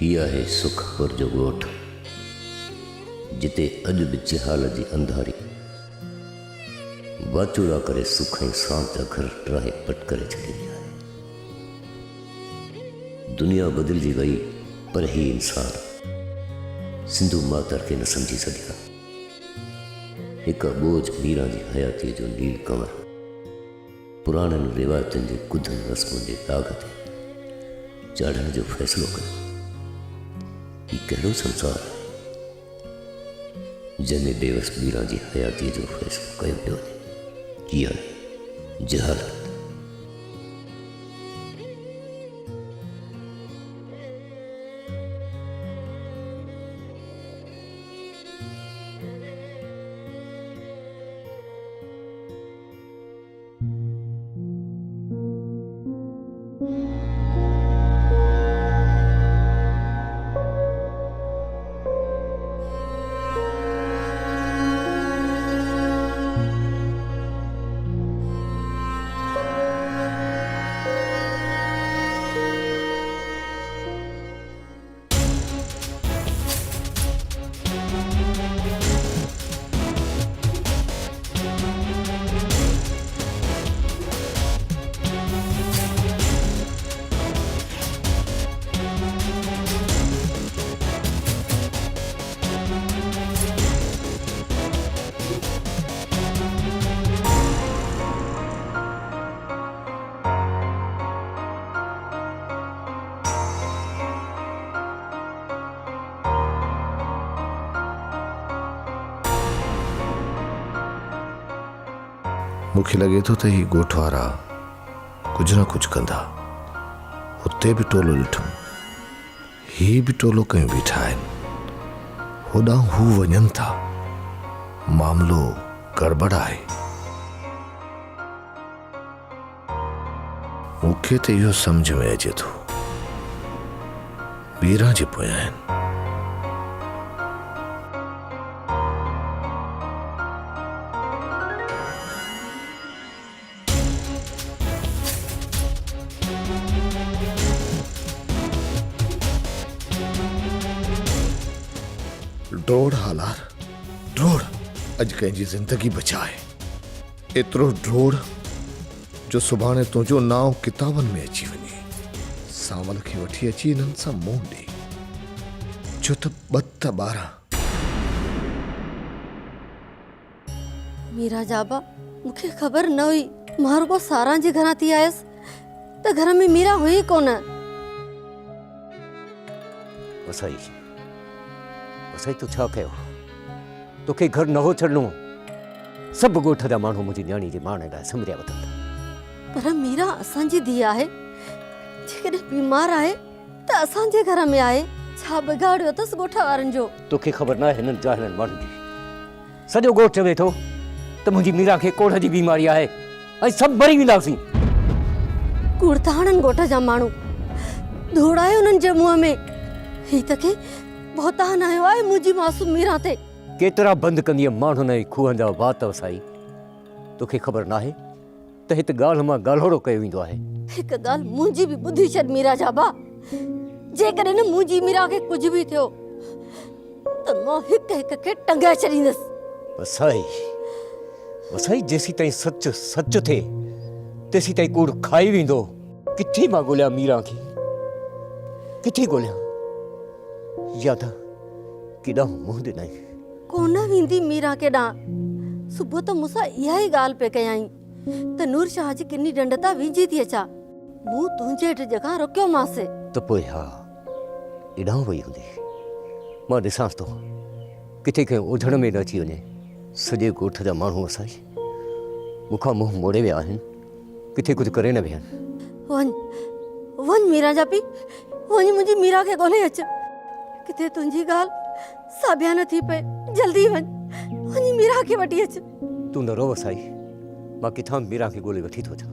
हिया है सुखपुर जो ॻोठ, जिते अॼु बि जिहाल जी अंधारी वाचूड़ा करे सुख ऐं सांत जा घर त्राहे पट करे छॾींदी आहे। दुनिया बदिलजी वई, पर ही इंसान सिंधु मातर खे न सम्झी सघिया। हिक बोझ मीरा जी हयाती जो नील कंवर पुराणनि रिवायतुनि जे कुधनि रस्मुनि जे दाग़ ते चाढ़ण जो फ़ैसिलो कयो। ही कहिड़ो संसार आहे जंहिंमें बेवस मीरा जी हयाती जो फ़ैसिलो कयो पियो वञे। कीअं जहालत। मूंखे लॻे थो त ही ॻोठ वारा कुझु न कुझु कंदा। हुते बि टोलो ॾिठुमि, ही बि टोलो कयूं बीठा आहिनि। होॾां हू वञनि था, मामिलो गड़बड़ आहे। मूंखे त इहो सम्झ में अचे थो मीरा जे पोयां आहिनि। ड्रोड़ हालार ड्रोड़ अॼु कंहिंजी ज़िंदगी बचाए। एतिरो ड्रोड़ जो सुभाणे तुंहिंजो नाव किताबनि में अची वञे। सावल खे वठी अची हिननि सां मुंहुं ॾे, छो त 12 मीरा जाबा, मूंखे ख़बर न हुई महारूबा सारां जे घरां थी आयसि त घर में मीरा हुई कोन। वसाई वसाई तूं छा कयो? तोखे घर न हो छॾिणो। सभु ॻोठ जा माण्हू मुंहिंजी न्याणी जे माण लाइ संभरिया वठनि था। पर मीरा असांजी धीउ आहे, जेकॾहिं बीमार आहे त असांजे घर में आहे। छा बिगाड़ियो अथसि ॻोठ वारनि जो? तोखे ख़बर न आहे हिननि जाहिलनि माण्हुनि जी। सॼो ॻोठ चवे थो त मुंहिंजी मीरा खे कोढ़ जी बीमारी आहे ऐं सभु मरी वेंदासीं। कूड़ त हणनि ॻोठ जा माण्हू, धूड़ आहे उन्हनि जे मुंहं में। ही त के भौतान आयो आहे मुंहिंजी मासूम मीरा ते। केतिरा बंदि कंदीअ माण्हुनि ऐं खूहनि जा वात वसाई। तोखे ख़बर न आहे त हिते ॻाल्हि मां ॻाल्होड़ो कयो वेंदो आहे। हिकु ॻाल्हि मुंहिंजी बि ॿुधी छॾ मीरा जाबा, जेकॾहिं न मुंहिंजी मीरा खे कुझु बि थियो त मां हिकु हिकु खे टंगाए छॾींदसि। वसाई वसाई, जेसीं ताईं सच सच थिए तेसीं ताईं कूड़ खाई वेंदो। किथे मां ॻोल्हियां मीरा खे, किथे ॻोल्हियां? या त केॾां मुंहुं ॾिनई। कोन वेंदी मीरा केॾां। सुबुह त मूंसां इहा ई ॻाल्हि पे कयाई त नूर शाह जी किनी डंड तां विझी थी अचां। मूं तुंहिंजे हेठि जॻह रोकियोमांसि। त पोइ हा एॾां वई हूंदी। मां ॾिसांसि थो किथे कंहिं ओझड़ में न अची वञे। सॼे ॻोठ जा माण्हू वसाई मूंखां मुंहुं मोड़े विया आहिनि, किथे कुझु करे न वियनि। वञ वञ मीरा जा पी, वञ मुंहिंजी मीरा खे ॻोल्हे अच। किथे तुंहिंजी ॻाल्हि साबिया न थी पए। जल्दी वञ, वञी मीरा खे वठी अच। तूं न रो वसाई, मां किथां मीरा खे ॻोल्हे वठी थो अचां।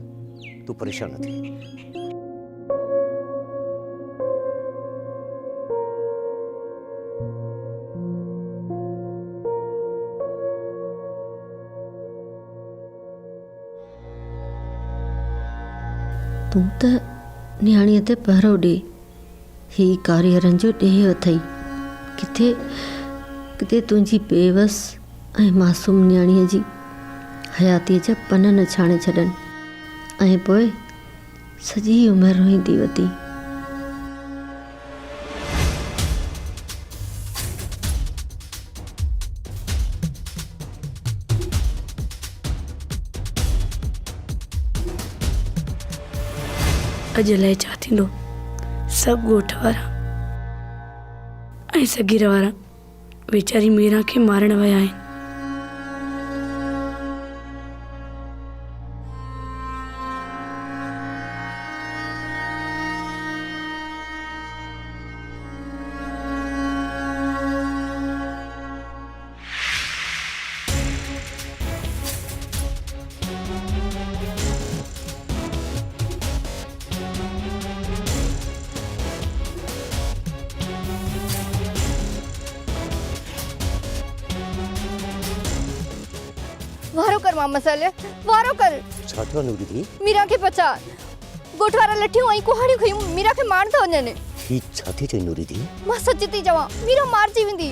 तूं परेशान न थी। तूं त न्याणीअ ते पहिरो ॾे, ही कारीगरनि जो ॾेह अथई। किथे किथे तुंहिंजी बेवस ऐं मासूम न्याणीअ जी हयातीअ जा पन न छाणे छॾनि ऐं पोइ सॼी उमिरि रोईंदी वधी। अॼु लाइ छा थींदो? सभु ॻोठ वारा ऐं सगीर वारा वीचारी मीरा खे मारण विया आहिनि। वारो कर मां मसाले वारो कर। छा थियो नूरी थी? मीरा खे बचा। ॻोठ वारा लठियूं ऐं कुहाड़ियूं खयूं मीरा खे मार था वञनि। ही छा थी चई नूरी थी? मां सच थी चवां, मीरा मारजी वेंदी।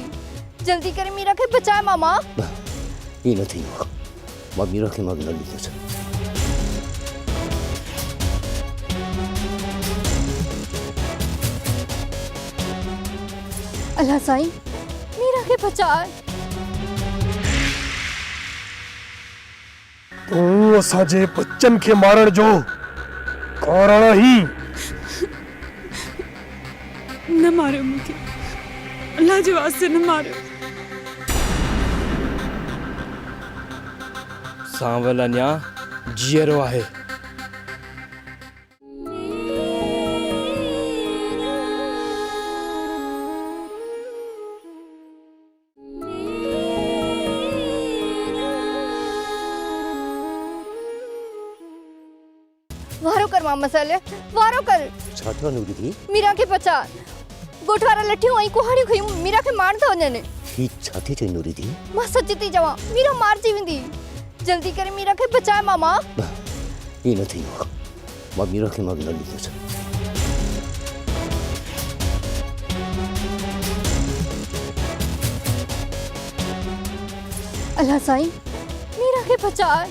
जल्दी करे मीरा खे बचाए मामा। ही न थींदो। मां मीरा खे मां न ॾींदुसि। अल्लाह साईं, मीरा खे बचाए। तू असांजे बच्चन खे मारण जो कारण ही। न मारियो मूंखे, अल्लाह जे वास्ते न मारियो। सांवल अञा जीअरो आहे। वारो कर मां मसाले वारो कर। छा थियो नूरी थी? मीरा खे बचा। ॻोठ वारा लठियूं ऐं कुहाड़ियूं खयूं मीरा खे मार था वञनि। ही छा थी चई नूरी थी? मां सच थी चवां, मीरा मारजी वेंदी। जल्दी करे मीरा खे बचाए मामा। ही न थींदो। मां मीरा खे मां न ॾींदुसि। अल्लाह साईं, मीरा खे बचाए।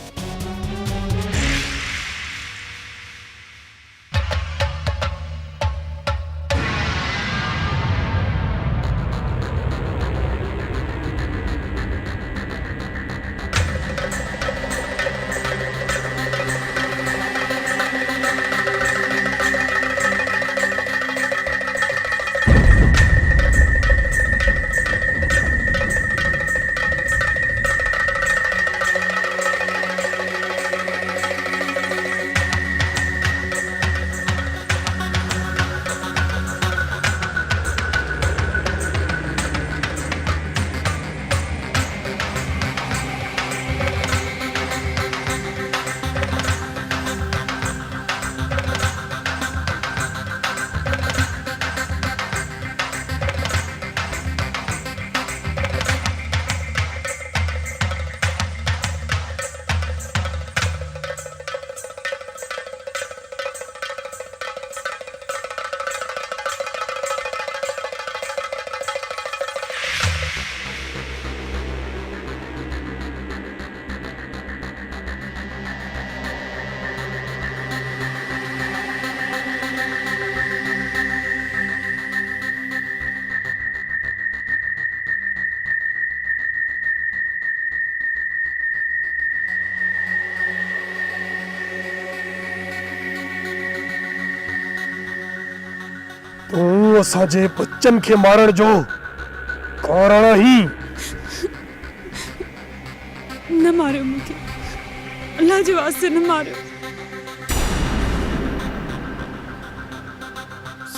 तू असांजे बच्चन खे मारण जो कारण ही। न मारियो मूंखे, अल्लाह जे वास्ते न मारियो।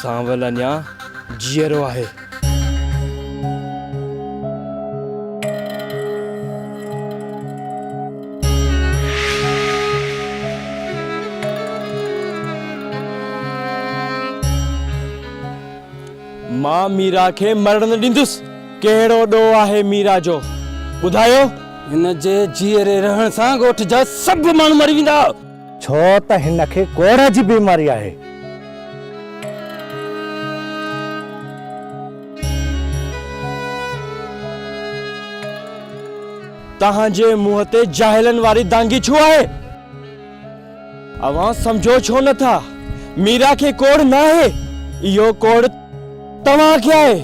सांवल अञा जीअरो आहे। मां मीरा खे मरण न ॾींदुसि। कहिड़ो ॾोह आहे मीरा जो, ॿुधायो? हिन जे जीअरे रहण सां ॻोठ जा सभु माण्हू मरी वेंदा। छो त हिन खे कोड़ जी बीमारी आहे। तहांजे मुंह ते जाहिलन वारी दांगी छो आहे? अवां समझो छो नथा? मीरा के कोड़ ना है, यो कोड़ तव्हां के आहे,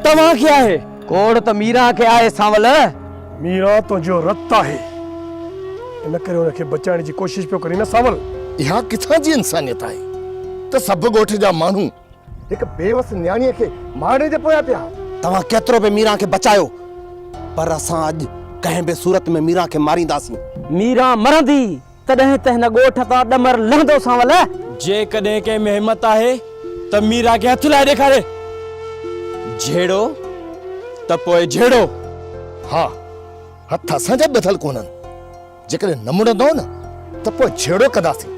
तव्हां के आहे। कोड़ तो मीरा के आए सांवल। मीरा तो जो रत्ता है इन करे उनखे बचाइण जी कोशिश पियो करी न सावल। यहाँ किथां जी इंसानियत आहे त सभु ॻोठ जा माण्हू हिकु बेवस न्याणीअ खे मारणे जे पोयां पिया। तव्हां केतिरो बि मीरा खे बचायो, पर असां अॼु कंहिं बि सूरत में मीरा खे मारींदासीं। मीरा मरंदी तॾहिं त हिन ॻोठ तां ॾमर लहंदो सांवल। जे कॾहिं कंहिं में हिम्मत आहे त मीरा खे हथ लाइ ॾेखारे। झेड़ो त पोइ झेड़ो। हा, हथ असांजा ॿधल कोन्हनि। जेकॾहिं न मुड़ंदो न त पोइ झेड़ो कंदासीं।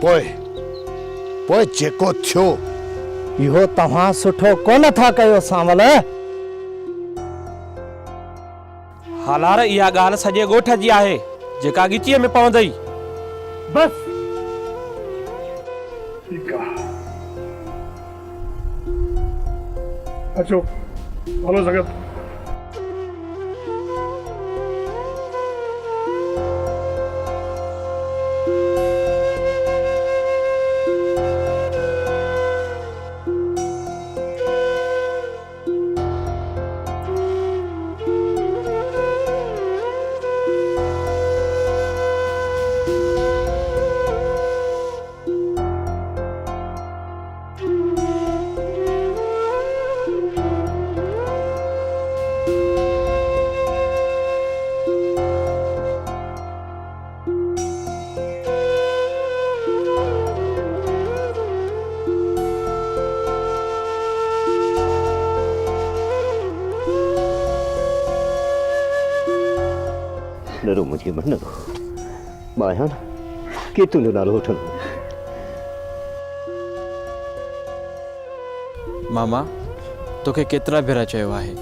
पोइ जेको थियो। इहो तव्हां सुठो कोन था कयो सांवल। हालार इहा ॻाल्हि सॼे ॻोठ जी आहे जेका ॻिचीअ में पवंदई। बस ठीक है, अचो हलो जगत। न रो मुझे मन न रो माया के तुंहिंजो नालो वठंदो। मामा तोखे केतिरा भेरा चयो आहे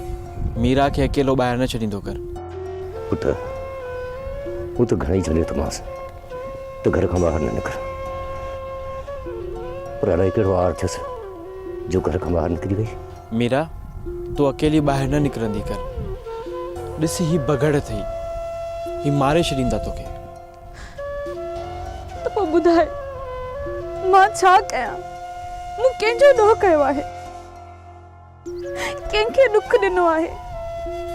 मीरा खे अकेलो ॿाहिरि न छॾींदो कर। पुट हू तो घणेई झलियो थमांसि त घर खां ॿाहिरि न निकिर, पर अलाए कहिड़ो आर थियसि जो घर खां ॿाहिरि निकिरी वई। मीरा तूं अकेली ॿाहिरि न निकिरंदी कर। ॾिस ही बगड़ अथई, ही मारे छॾींदा तोखे। त पोइ ॿुधाए मां छा कयां? मूं कंहिंजो ॾोह कयो आहे? कंहिंखे दुख ॾिनो आहे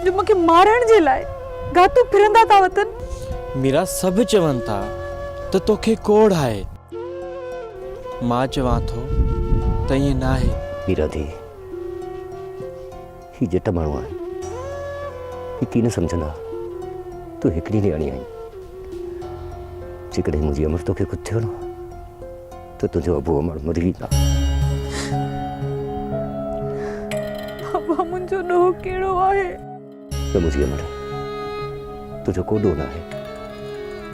जो मूंखे मारण जे लाइ गातू फिरंदा था वतन? मीरा सभु चवनि था त तोखे कोड़ आहे। मां चवां थो त ईअं न आहे। मीरा धी ही जट माण्हू आहे, ही कीन सम्झंदा तूं हिकिड़ी न्याणी आहीं। जेकॾहिं मुंहिंजी अमर तोखे कुझु थियो न त तुंहिंजो अबू अमर मरी वेंदा। बाबा मुंहिंजो ॾोह कहिड़ो आहे? त मुंहिंजी अमर तुंहिंजो को ॾोह न आहे,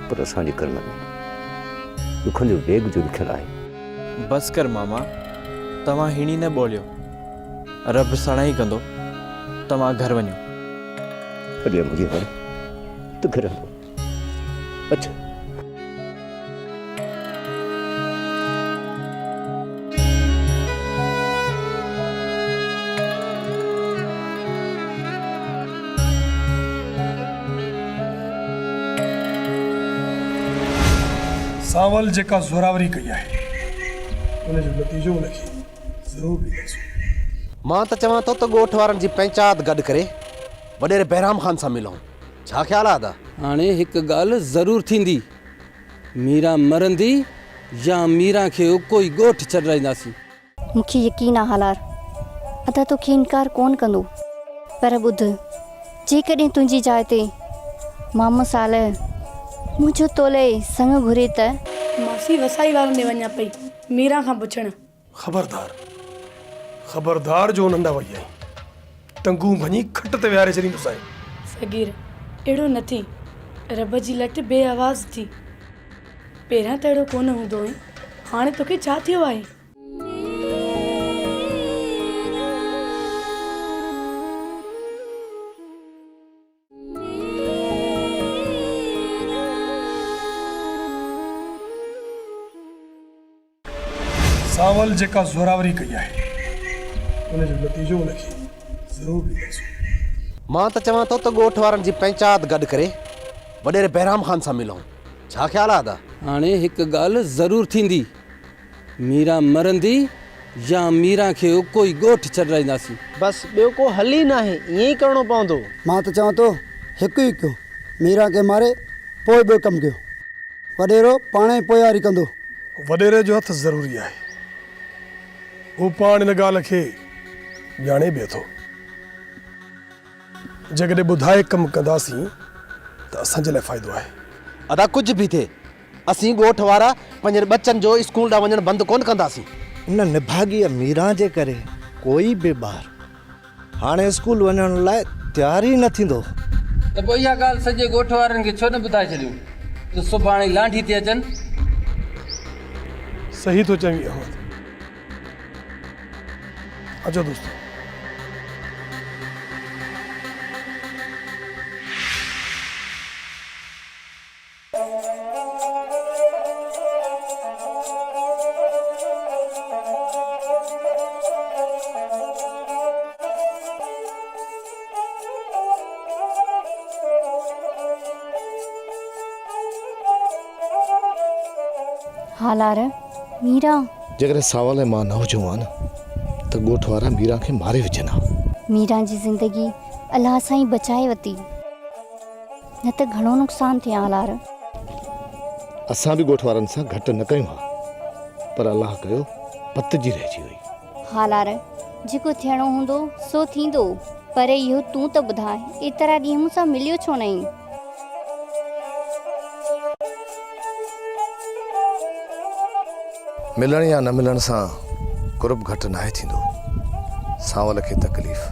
पर असांजे कर्म में दुखनि जो वेग जो लिखियलु आहे। बस कर मामा, तव्हां हिणी न ॿोलियो। रब सणाई कंदो, तव्हां घर वञो। अॼु मुंहिंजी अमर तो घर हलो। अच्छा सावल जेका ज़ोरावरी कई आहे उन जो नतीजो उनखे ज़रूर मिलंदो। मां त चवां थो त ॻोठ वारनि जी पंचायत गॾु करे वॾेरे बहिराम ख़ान सां मिलूं। छा ख़्याल आहे? हाणे हिकु ॻाल्हि ज़रूर थींदी, मीरा मरंदी या मीरा खे कोई ॻोठ छॾाईंदासीं। मूंखे यकीन आहे हालार अदा तोखे इनकार कोन कंदो, पर ॿुध जेकॾहिं तुंहिंजी जाइ ते मामो साल मुंहिंजो तोले संग घुरे त मासी वसाई वारनि ॾे वञा पई मीरा खां पुछण। खबरदार खबरदार जो नंढा वई आई टंगू भञी खट ते विहारे छॾींदुसि। सगीर अहिड़ो न थी, रब जी लट बे आवाज़ थी। पहिरियां त अहिड़ो कोन हूंदो हुई, हाणे तोखे छा थियो आहे? सावल जेका ज़ोरावरी कई आहे उन जो नतीजो उनखे ज़रूर मिलंदो। मां त चवां थो त ॻोठ वारनि जी पंचायत गॾु करे वडेरे बहराम खान सां मिलूं। छा ख्याल आहे अदा? हाणे हिकु ॻाल्हि ज़रूरु थींदी, मीरा मरंदी या मीरा खे कोई ॻोठु छॾाईंदासीं। बसि ॿियो को हल ई नाहे, ईअं ई करिणो पवंदो। मां त चवां थो हिकु ई कयो, मीरा खे मारे पोइ ॿियो कमु कयो। वॾेरो पाण ई पोयारी कंदो। वडेरे जो हथ ज़रूरी आहे, हू पाण इन ॻाल्हि खे ॼाणे बि थो। जेकॾहिं ॿुधाए कमु कंदासीं त असांजे लाइ फ़ाइदो आहे। अदा कुझु बि थिए, असीं ॻोठ वारा पंहिंजे बच्चनि जो स्कूल ॾांहुं वञणु बंदि कोन कंदासीं। इन निभागीअ मीरा जे करे कोई बि ॿार हाणे स्कूल वञण लाइ तयार ई न थींदो। त पोइ इहा ॻाल्हि सॼे ॻोठ वारनि खे छो न ॿुधाए छॾियूं त सुभाणे लांठी थी अचनि। सही तो चवीं अहमद। अचो दोस्तों, हालार मीरा जेकॾहिं सावल मां न हुजूं हा न त ॻोठ वारा मीरा खे मारे विझनि हा। मीरा जी ज़िंदगी अलाह सां ई बचाए वरिती, न त घणो नुक़सानु थिया। हालार असां बि ॻोठ वारनि सां घटि न कयूं हा, पर अलाह कयो पत जी रहिजी वई। हालार जेको थियणो हूंदो सो थींदो, पर इहो तूं त ॿुधाए एतिरा ॾींहं मूंसां मिलियो छो न? मिलण या न मिलण सां कुर्ब घटि नाहे थींदो। सावल खे तकलीफ़,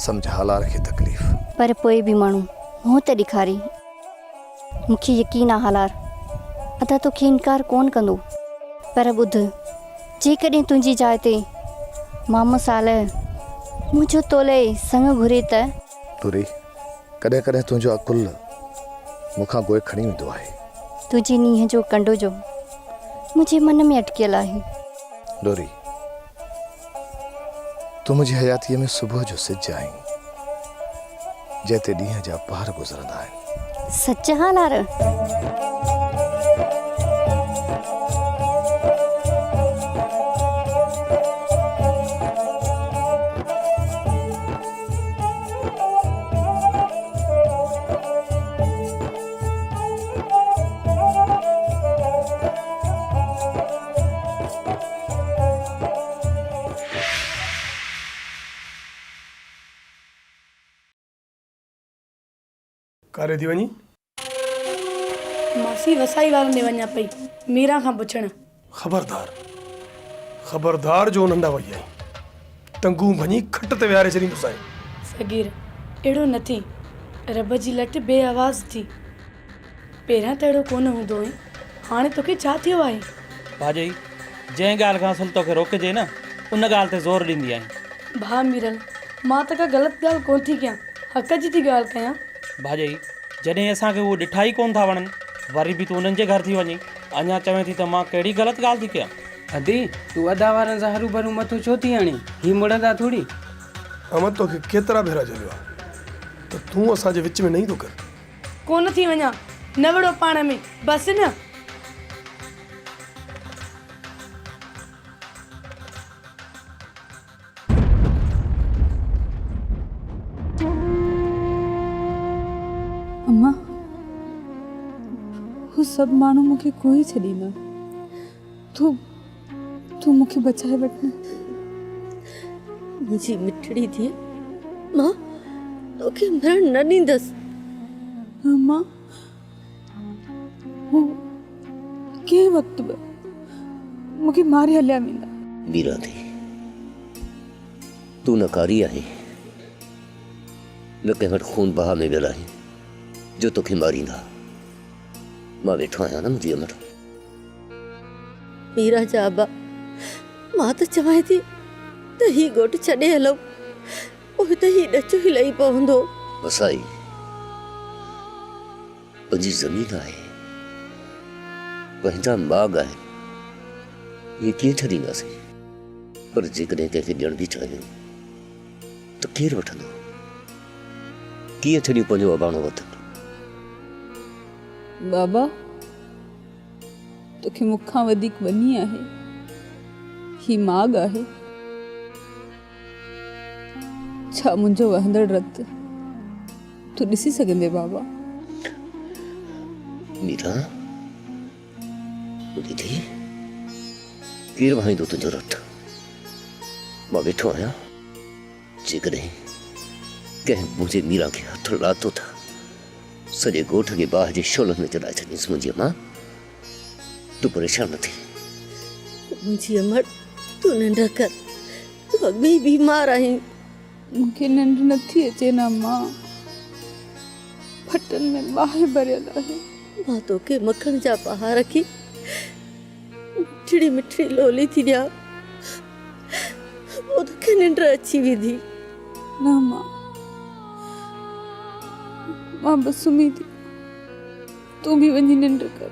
सम्झ हालार खे तकलीफ़, पर पोइ बि माण्हू मुंहुं त ॾेखारे। मूंखे यकीन आहे हालार अदा तोखे इनकार कोन कंदो, पर ॿुध, जेकॾहिं तुंहिंजी जाइ ते मामो साल मुंहिंजो तोले संग घुरे त तुरी कॾहिं कॾहिं तुंहिंजो अकुल मूंखां गोए खणी वेंदो आहे। तुंहिंजी नींहं जो कंडो जो मुंहिंजे मन में अटकियल आहे। डोरी, तूं मुंहिंजी हयातीअ में सुबुह जो सिज आहीं, जंहिं ते ॾींहं जा पहर गुज़रंदा आहिनि। सच हालार? कारे थी वञी? मासी वसाई वारनि ॾे वञा पई मीरा खां पुछण। ख़बरदार, ख़बरदार जो नंढा वई आई, टंगू भञी खट ते विहारे छॾींदुसि। सगीर अहिड़ो न थी, रब जी लट बे आवाज़ थी। पहिरियां त अहिड़ो कोन हूंदो हुई, हाणे तोखे छा थियो आहे? भाॼई जंहिं ॻाल्हि खां असल तोखे रोकजे न, उन ॻाल्हि ते ज़ोर ॾींदी आहीं। भाउ मीरल, मां त का ग़लति ॻाल्हि कोन थी कयां, हक़ जी थी ॻाल्हि कयां। भाॼई जॾहिं असांखे उहो ॾिठा ई कोन था वणनि, वरी बि तूं उन्हनि जे घर थी वञी, अञा चवें थी त मां कहिड़ी ग़लति ॻाल्हि थी कयां? अदी तूं अदा वारनि सां हरू भरू मथो छो थी हणी? ही मुड़ंदा थोड़ी। अहमद तोखे केतिरा भेरा चयो आहे त तूं असांजे विच में नहीं थो कर। कोन थी वञा, न विड़ो पाण में, बसि न। अम्मा, हू सभु माण्हू मूंखे कोई छॾींदा, तूं मूंखे बचाए वठि। मुंहिंजी मिठड़ी थी, मां तोखे मरण न ॾींदसि। अम्मा, हू कंहिं वक़्तु बि मूंखे मारे हलिया वेंदा। मीरा थी, तूं न कारी आहे, न कंहिं वटि खून बहा में वियल आहे जो तोखे मारींदा। मां वेठो आहियां न मुंहिंजी अमर। मीरा जा अबा, मां त चवां थी त ही ॻोठु छॾे हलो, पोइ त ही ॾचो ई लही पवंदो। वसाई पंहिंजी ज़मीन आहे, पंहिंजा बाग़ आहे, ये कीअं छॾींदासीं? पर जेकॾहिं कंहिंखे ॾियण बि चाहियूं त केरु वठंदो? कीअं छॾियूं पंहिंजो अबाणो वतन? बाबा तोखे मूंखां वधीक वनी आहे, ही माग आहे। छा मुंहिंजो वहंदड़ रत तू ॾिसी सघंदे बाबा? मीरा दीदी केरु वहाईंदो तुंहिंजो रत? मां वेठो आहियां। जेकॾहिं कंहिं मुंहिंजे मीरा खे हथ लाथो था सॼे ॻोठ खे बाहि जे शोलनि में चढ़ाए छॾींसि। मुंहिंजी अम्मा तूं परेशान न थी। मुंहिंजी अमर तूं निंड कर, तूं अॻु बीमार आहीं। मूंखे निंड नथी अचे न मां, फटनि में बाहि भरियल आहे। मां तोखे मखण जा पहा रखी मिठड़ी मिठड़ी लोली थी ॾियां, पोइ तोखे निंड अची वेंदी। न मां बस सुम्ही थी, तूं भी वञी निंड कर।